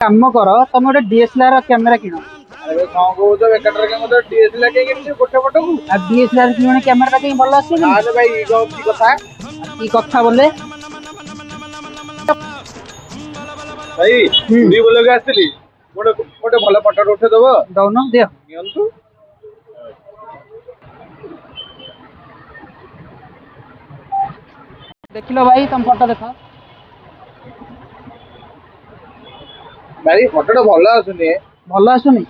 काम कर तुम गोटे डीएसएलआर कैमेरा किण अरे कौन कौच बेकार के मत डीएसएलआर के किनछि गोटे फोटो को आ डीएसएलआर किण कैमेरा कहीं भल आस अरे भाई ई गप की कथा की कथा बोले भाई पुरी बोले के आस्तिली गोटे गोटे भल फोटो उठे दबो दौन दियो नियंतु देख लो भाई तुम फोटो देख भाई फोटो भल आसुनी भल आसुनी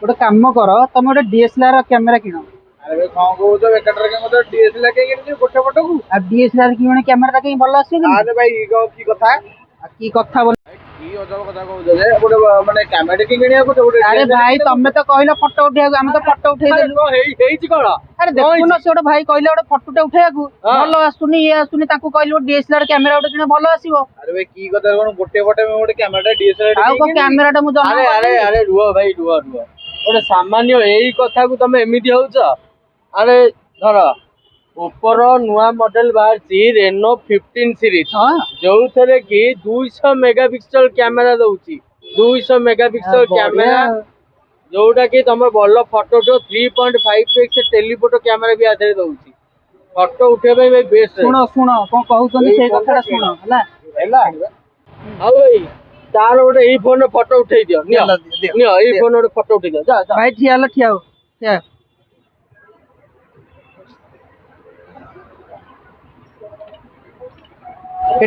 गोटे काम कर तुम गोटे डीएसएलआर कैमेरा किण अरे भाई कौन कौच बेकार के मत डीएसएलआर के किनछि गोटे फोटो को आ डीएसएलआर किण कैमेरा कहीं भल आस अरे भाई ई गप की कथा की कथा बोले की अजब कथा कहउछ जे गोटे माने कैमरा के किनिया को गोटे अरे भाई तुम तो कहलो फोटो उठेगा हम तो फोटो उठे देलु हेई कोन अरे देखु न से गोटे भाई कहले गोटे फोटोटे उठेगा भल आसुनी ये आसुनी ताकू कहलो डीएसएलआर कैमेरा गोटे किण भल आसीबो अरे भाई की कथा कोन गोटे फोटो में गोटे कैमरा डीएसएलआर आउ को कैमेरा टा मु जमा अरे अरे अरे रुह भाई रुह गोटे सामान्य यही कथा को तुम एमती होउछ अरे धर ऊपर नुआ मॉडल बाहर रेनो 15 सीरीज हां जो थे कि 200 मेगापिक्सल कैमेरा दउची 200 मेगापिक्सल कैमेरा जोटा कि तुम भल फोटो 3.5x टेलीफोटो कैमेरा भी आधे दउची फोटो उठे भाई बेस्ट सुनो सुनो कोन कहउछन से कथाटा सुनो हला हैला हाउ भाई तार गोटे एई फोन फोटो उठे दियो नियो एई फोन गोटे फोटो उठे दियो जा भाई ठिया हो ये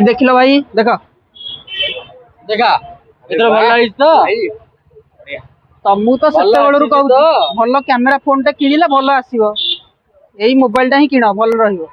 देख लो भाई देखो देखा इधर भल लागिछ तो भाई तमु तो भल सत्य बळरू आसीछि कहू तो। भल कैमेरा फोन टा किनिला भल आसीबो एई मोबाइल टा ही किण भल रहिबो